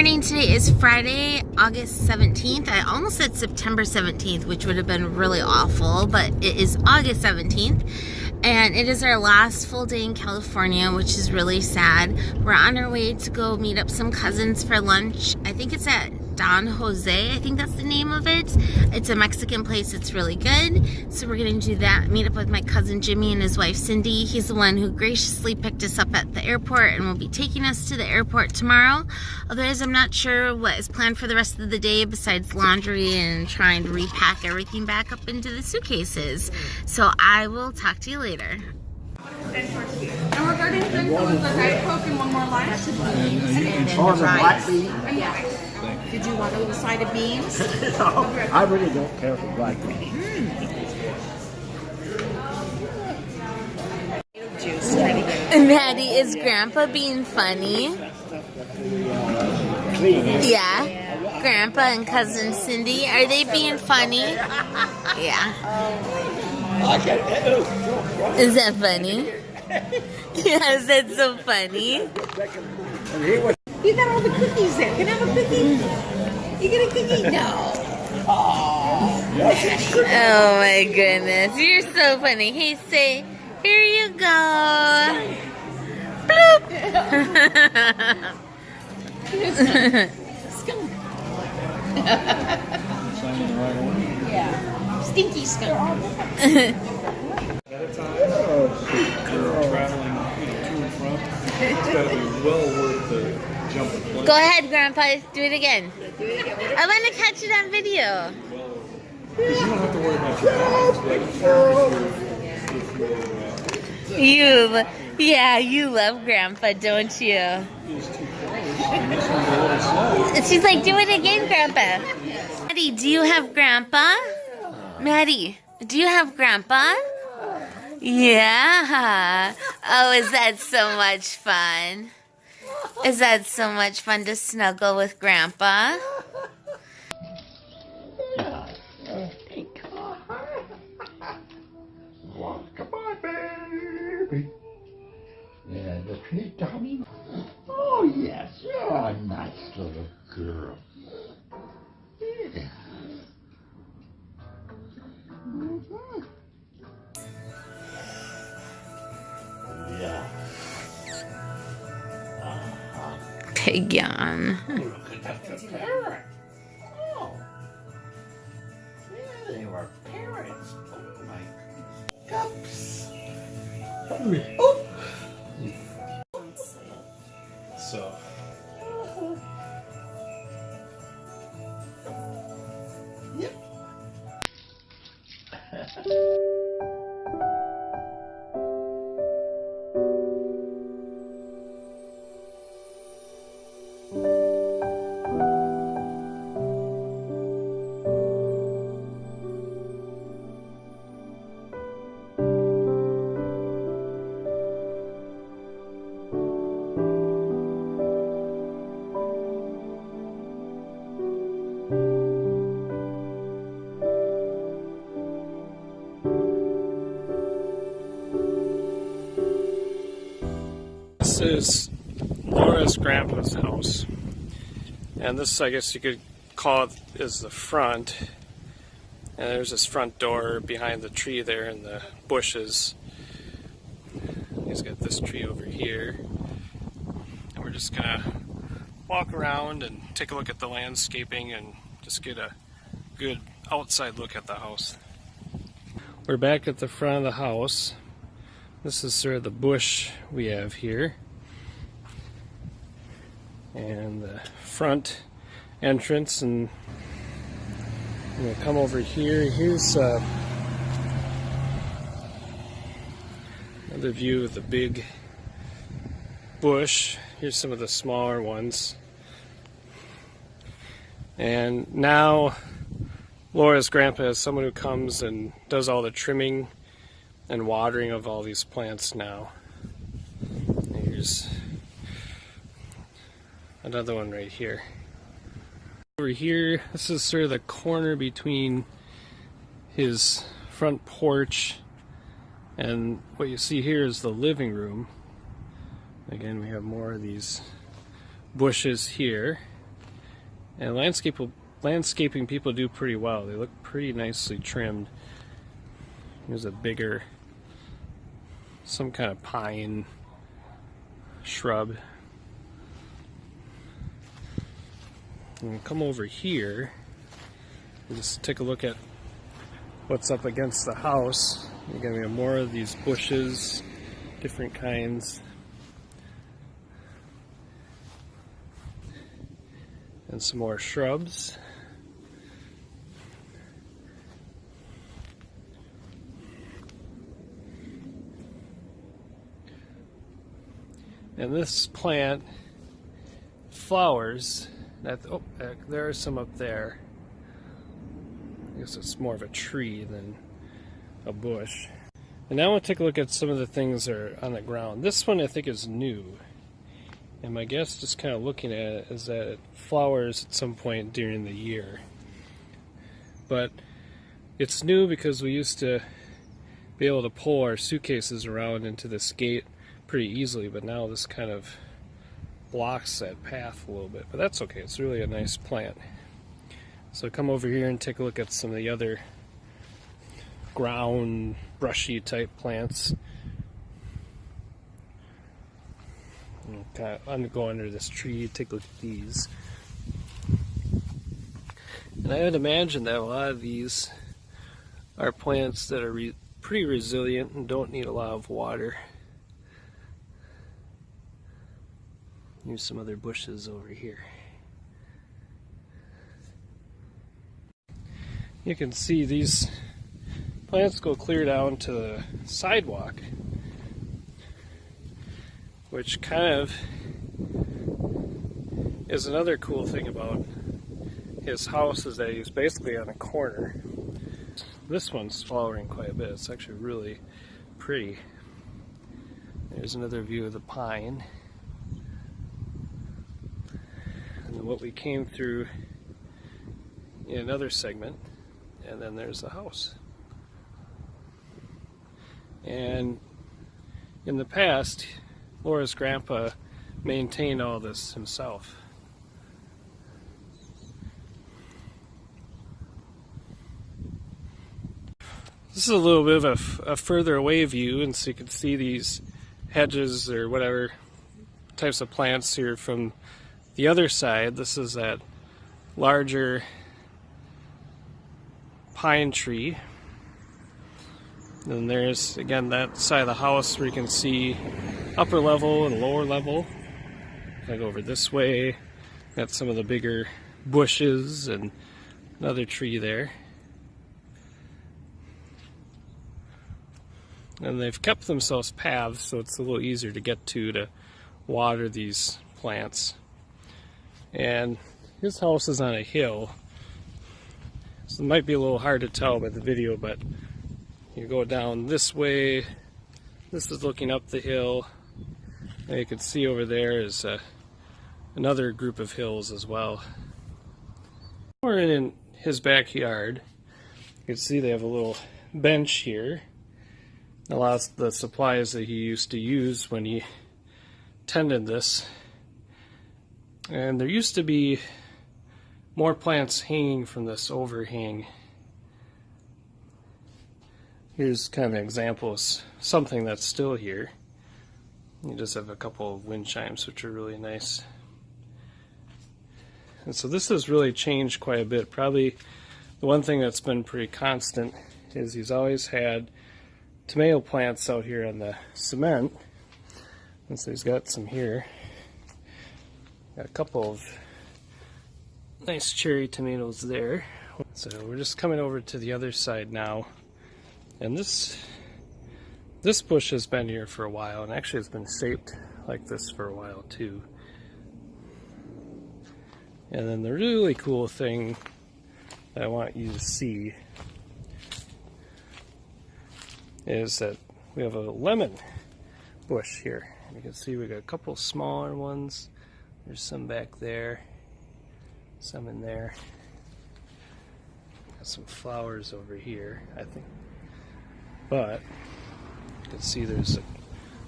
morning. Today is Friday, August 17th. I almost said September 17th, which would have been really awful, but it is August 17th. And it is our last full day in California, which is really sad. We're on our way to go meet up some cousins for lunch. I think it's at Don Jose. I think that's the name of it. It's a Mexican place. It's really good. So we're going to do that. Meet up with my cousin Jimmy and his wife Cindy. He's the one who graciously picked us up at the airport and will be taking us to the airport tomorrow. Otherwise, I'm not sure what is planned for the rest of the day besides laundry and trying to repack everything back up into the suitcases. So I will talk to you later. And regarding drinks, it was a Diet Coke and one more lunch. Or the black beans? Yeah. Did you want a little side of beans? No, I really don't care for black beans. Juice, pretty good. Maddie, is Grandpa being funny? Yeah. Grandpa and cousin Cindy, are they being funny? Yeah. Is that funny? Yeah, is that so funny? You got all the cookies there. Can I have a cookie? You get a cookie? No. Oh my goodness, you're so funny. Hey, say, here you go. Bloop. Skunk. Yeah. Stinky skunk. It's got to be well worth the jump and play. Go ahead, Grandpa. Do it again. I want to catch it on video. Because you don't have to worry about your balance. You love Grandpa, don't you? It's too close, and this one's a little slow. She's like, do it again, Grandpa. Maddie, do you have Grandpa? Maddie, do you have Grandpa? Yeah. Oh, is that so much fun? Is that so much fun to snuggle with Grandpa? Come on, baby. Yeah, the treat, Tommy. Oh, yes, you're a nice little girl. Yeah. Yeah. Pig yawn. Look at that parrot. Oh. Yeah, they were parrots. Oh, my cups. Oh. So, Yep. this is Laura's grandpa's house. And this, I guess you could call it, is the front. And there's this front door behind the tree there in the bushes. He's got this tree over here. And we're just gonna walk around and take a look at the landscaping and just get a good outside look at the house. We're back at the front of the house. This is sort of the bush we have here. And the front entrance, and I'm going to come over here. Here's another view of the big bush. Here's some of the smaller ones. And now Laura's grandpa is someone who comes and does all the trimming and watering of all these plants now. Here's another one right here. Over here, this is sort of the corner between his front porch and what you see here is the living room. Again, we have more of these bushes here. And landscaping people do pretty well. They look pretty nicely trimmed. Here's a bigger, some kind of pine shrub. And come over here and just take a look at what's up against the house. You're going to have more of these bushes, different kinds. And some more shrubs. And this plant flowers. There are some up there. I guess it's more of a tree than a bush. And now we'll take a look at some of the things that are on the ground. This one I think is new. And my guess, just kind of looking at it, is that it flowers at some point during the year. But it's new because we used to be able to pull our suitcases around into this gate pretty easily, but now this kind of blocks that path a little bit. But that's okay, it's really a nice plant. So come over here and take a look at some of the other ground, brushy type plants. I'm go under this tree, take a look at these. And I would imagine that a lot of these are plants that are pretty resilient and don't need a lot of water. Here's some other bushes over here. You can see these plants go clear down to the sidewalk, which kind of is another cool thing about his house, is that he's basically on a corner. This one's flowering quite a bit. It's actually really pretty. There's another view of the pine. And what we came through in another segment, and then there's the house. And in the past, Laura's grandpa maintained all this himself. This is a little bit of a further away view, and so you can see these hedges or whatever types of plants here from the other side. This is that larger pine tree. And there's, again, that side of the house where you can see upper level and lower level. If I go over this way, got some of the bigger bushes and another tree there. And they've kept themselves paths, so it's a little easier to get to water these plants. And his house is on a hill, so it might be a little hard to tell by the video, but you go down this way, this is looking up the hill, and you can see over there is another group of hills as well. We're in his backyard. You can see they have a little bench here. A lot of the supplies that he used to use when he tended this. And there used to be more plants hanging from this overhang. Here's kind of an example of something that's still here. You just have a couple of wind chimes, which are really nice. And so this has really changed quite a bit. Probably the one thing that's been pretty constant is he's always had tomato plants out here on the cement. And so he's got some here. Got a couple of nice cherry tomatoes there. So we're just coming over to the other side now. And this bush has been here for a while, and actually it's been shaped like this for a while too. And then the really cool thing that I want you to see is that we have a lemon bush here. You can see we got a couple smaller ones. There's some back there, some in there. Got some flowers over here, I think. But you can see there's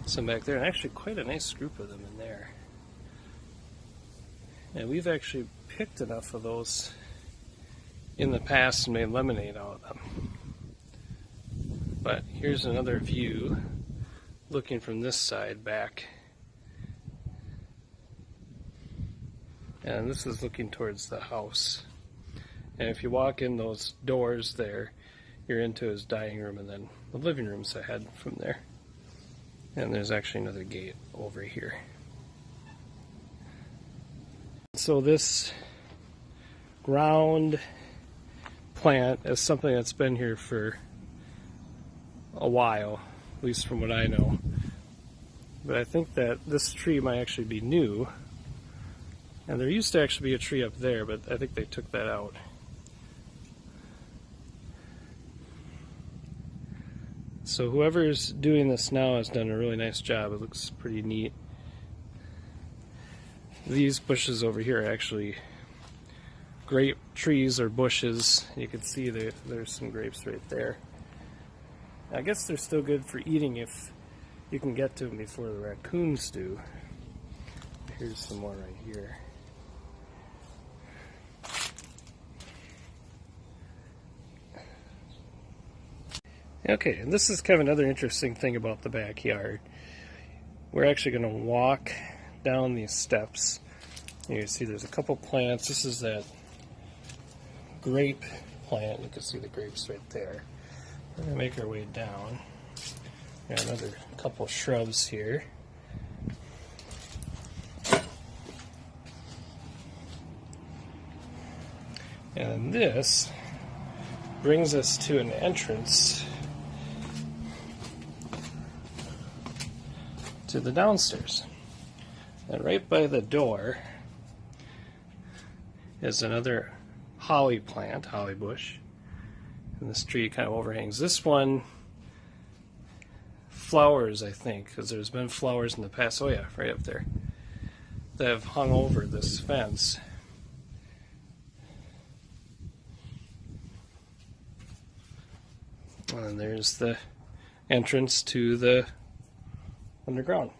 some back there, and actually quite a nice group of them in there. And we've actually picked enough of those in the past and made lemonade out of them. But here's another view looking from this side back. And this is looking towards the house. And if you walk in those doors there, you're into his dining room, and then the living room's ahead from there. And there's actually another gate over here. So this ground plant is something that's been here for a while, at least from what I know. But I think that this tree might actually be new. And there used to actually be a tree up there, but I think they took that out. So whoever's doing this now has done a really nice job. It looks pretty neat. These bushes over here are actually grape trees or bushes. You can see there's some grapes right there. I guess they're still good for eating if you can get to them before the raccoons do. Here's some more right here. Okay, and this is kind of another interesting thing about the backyard. We're actually going to walk down these steps. You can see there's a couple plants. This is that grape plant. You can see the grapes right there. We're going to make our way down. Got another couple shrubs here. And this brings us to an entrance to the downstairs. And right by the door is another holly plant, holly bush. And this tree kind of overhangs. This one flowers, I think, because there's been flowers in the past. Oh yeah, right up there. That have hung over this fence. And there's the entrance to the underground.